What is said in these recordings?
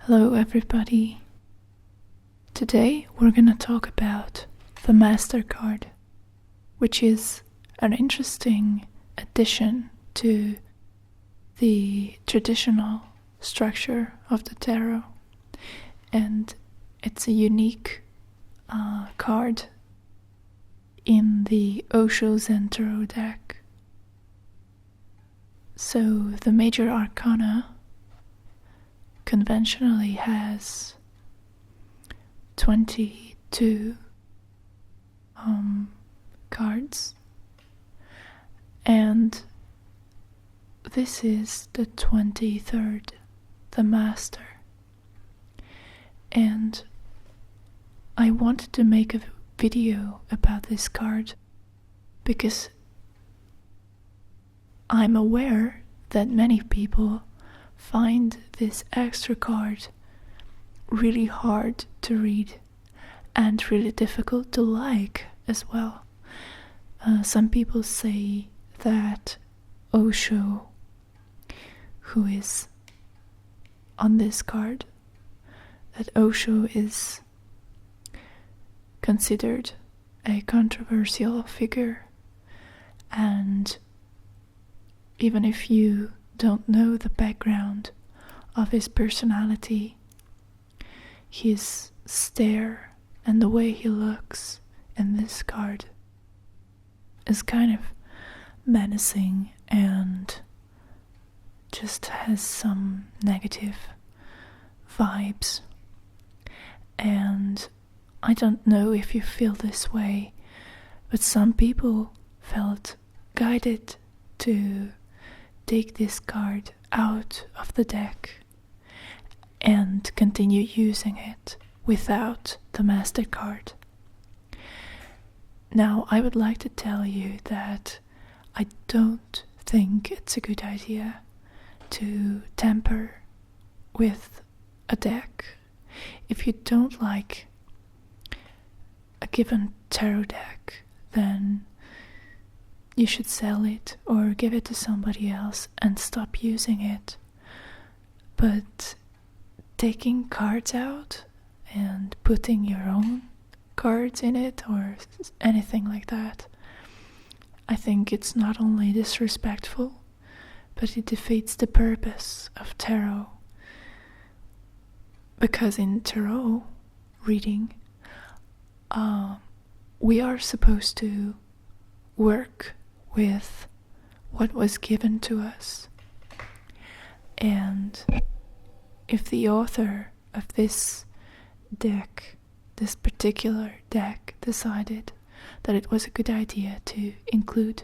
Hello everybody. Today we're gonna talk about the Master card, which is an interesting addition to the traditional structure of the tarot, and it's a unique card in the Osho Zen tarot deck. So the major arcana conventionally has 22 cards, and this is the 23rd, the Master. And I wanted to make a video about this card because I'm aware that many people find this extra card really hard to read and really difficult to like as well. Some people say that Osho, who is on this card, that Osho is considered a controversial figure, and even if you don't know the background of his personality, his stare and the way he looks in this card is kind of menacing and just has some negative vibes. And I don't know if you feel this way, but some people felt guided to take this card out of the deck and continue using it without the Master card. Now, I would like to tell you that I don't think it's a good idea to tamper with a deck. If you don't like a given tarot deck, then you should sell it or give it to somebody else and stop using it. But taking cards out and putting your own cards in it or anything like that, I think it's not only disrespectful, but it defeats the purpose of tarot. Because in tarot reading, we are supposed to work with what was given to us. And if the author of this deck, this particular deck, decided that it was a good idea to include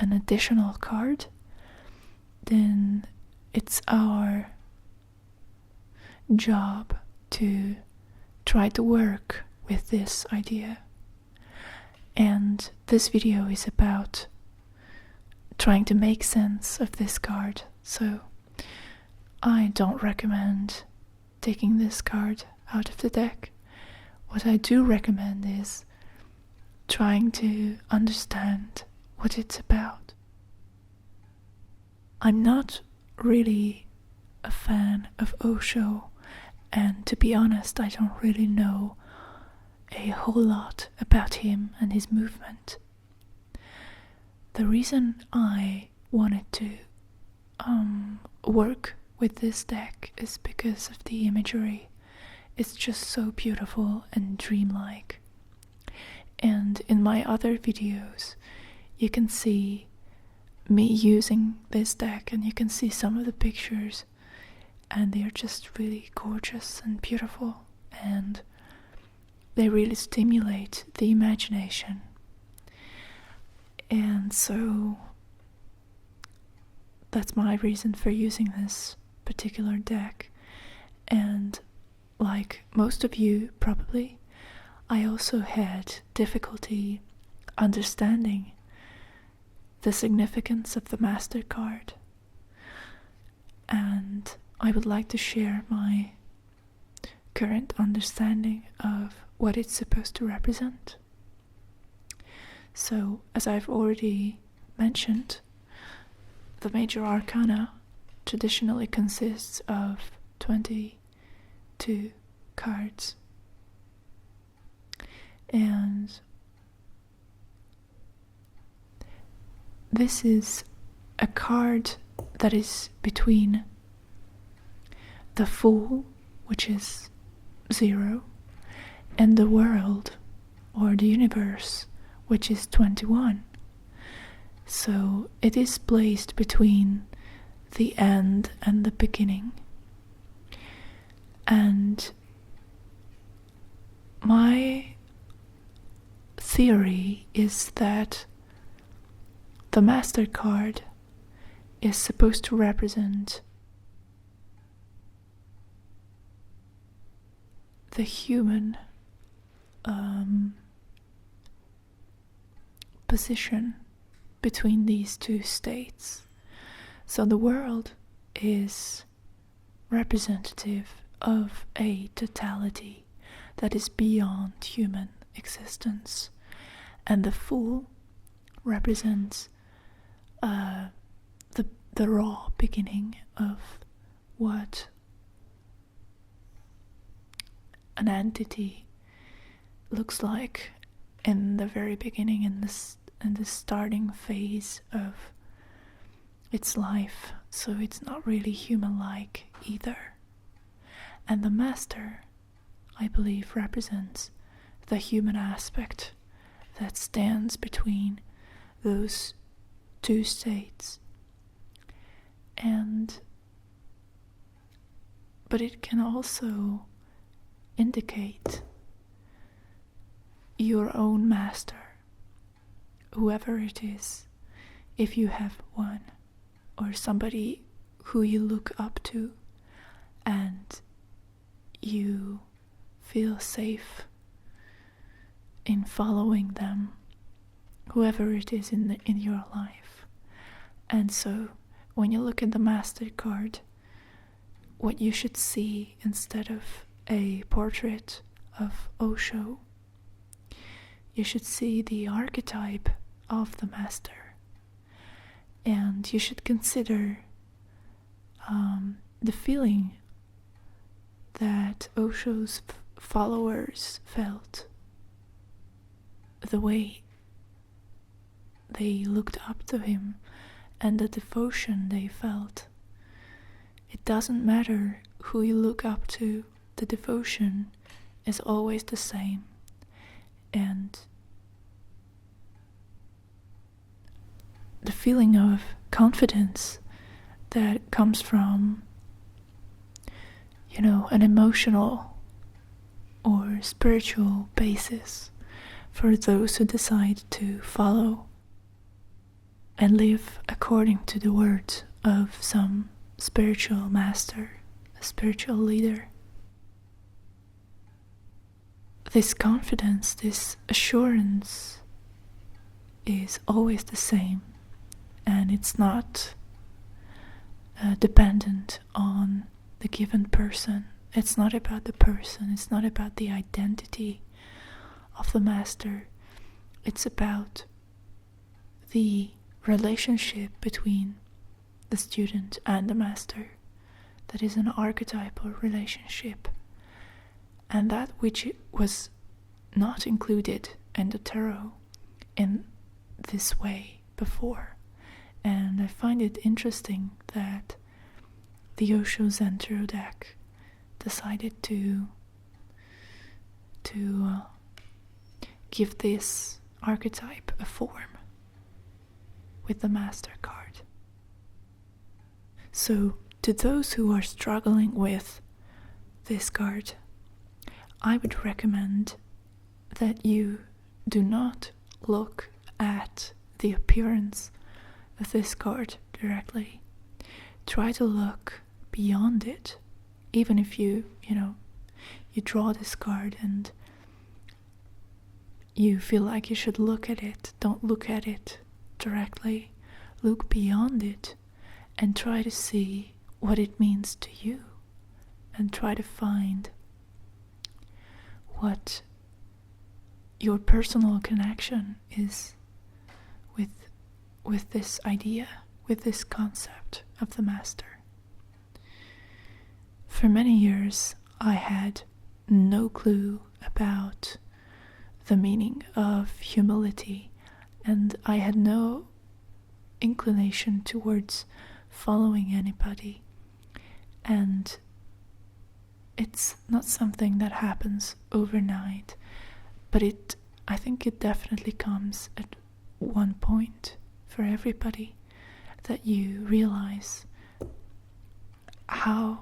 an additional card, then it's our job to try to work with this idea. And this video is about trying to make sense of this card, so I don't recommend taking this card out of the deck. What I do recommend is trying to understand what it's about. I'm not really a fan of Osho, and to be honest, I don't really know a whole lot about him and his movement. The reason I wanted to work with this deck is because of the imagery. It's just so beautiful and dreamlike. And in my other videos, you can see me using this deck, and you can see some of the pictures, and they're just really gorgeous and beautiful, and they really stimulate the imagination. And so that's my reason for using this particular deck. And like most of you probably, I also had difficulty understanding the significance of the Master card. And I would like to share my current understanding of what it's supposed to represent. So, as I've already mentioned, the major arcana traditionally consists of 22 2 cards. And this is a card that is between the Fool, which is 0, and the World, or the Universe, which is 21. So it is placed between the end and the beginning. And my theory is that the Master card is supposed to represent the human position between these 2 states. So the World is representative of a totality that is beyond human existence, and the Fool represents the raw beginning of what an entity looks like in the very beginning, in the starting phase of its life. So it's not really human-like either. And the Master, I believe, represents the human aspect that stands between those 2 states. But it can also indicate your own master, whoever it is, if you have one, or somebody who you look up to and you feel safe in following them, whoever it is in your life. And so when you look at the Master card, what you should see instead of a portrait of Osho, you should see the archetype of the Master. And you should consider the feeling that Osho's followers felt, the way they looked up to him, and the devotion they felt. It doesn't matter who you look up to, the devotion is always the same. And the feeling of confidence that comes from, an emotional or spiritual basis for those who decide to follow and live according to the words of some spiritual master, a spiritual leader. This confidence, this assurance is always the same, and it's not dependent on the given person. It's not about the person, it's not about the identity of the master. It's about the relationship between the student and the master. That is an archetypal relationship, and that which was not included in the tarot in this way before. And I find it interesting that the Osho Zen tarot deck decided to give this archetype a form with the Master card. So, to those who are struggling with this card, I would recommend that you do not look at the appearance of this card directly. Try to look beyond it. Even if you draw this card and you feel like you should look at it, don't look at it directly. Look beyond it and try to see what it means to you, and try to find what your personal connection is with this idea, with this concept of the Master. For many years, I had no clue about the meaning of humility, and I had no inclination towards following anybody. And it's not something that happens overnight, but I think it definitely comes at one point for everybody, that you realize how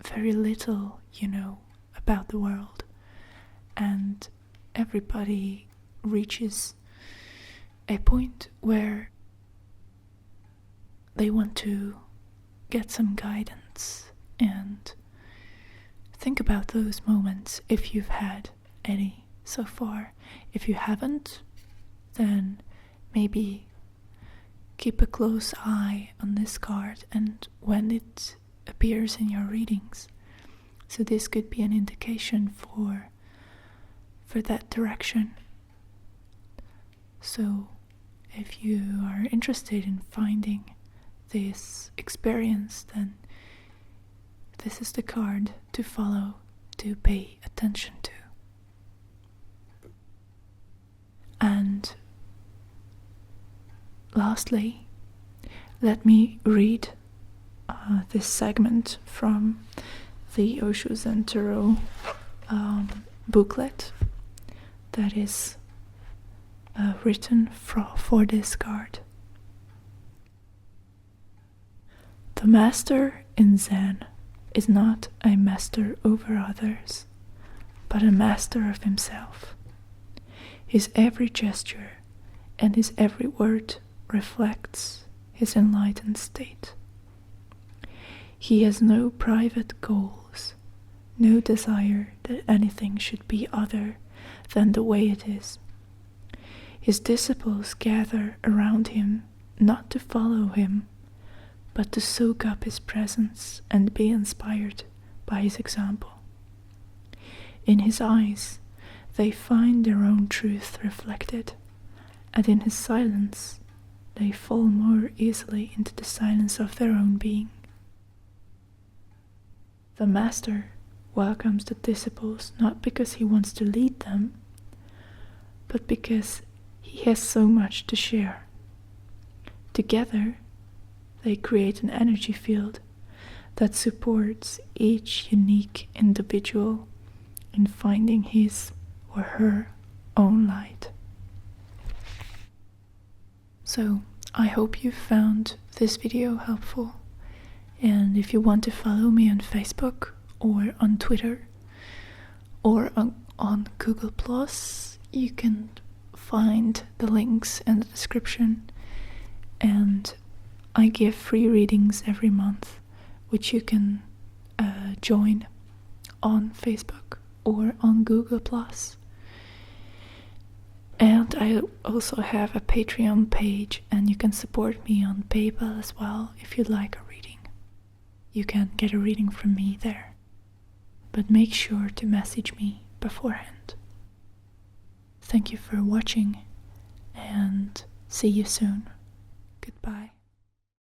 very little you know about the world, and everybody reaches a point where they want to get some guidance. And think about those moments if you've had any so far. If you haven't, then maybe keep a close eye on this card and when it appears in your readings. So this could be an indication for that direction. So if you are interested in finding this experience, then this is the card to follow, to pay attention to. And lastly, let me read this segment from the Osho Zen Tarot booklet that is written for this card. The master in Zen is not a master over others, but a master of himself. His every gesture and his every word reflects his enlightened state. He has no private goals, no desire that anything should be other than the way it is. His disciples gather around him not to follow him, but to soak up his presence and be inspired by his example. In his eyes, they find their own truth reflected, and in his silence, they fall more easily into the silence of their own being. The master welcomes the disciples not because he wants to lead them, but because he has so much to share. Together, they create an energy field that supports each unique individual in finding his or her own light. So, I hope you found this video helpful, and if you want to follow me on Facebook or on Twitter or on Google+, you can find the links in the description, and I give free readings every month, which you can join on Facebook or on Google+. And I also have a Patreon page, and you can support me on PayPal as well if you'd like a reading. You can get a reading from me there, but make sure to message me beforehand. Thank you for watching, and see you soon. Goodbye.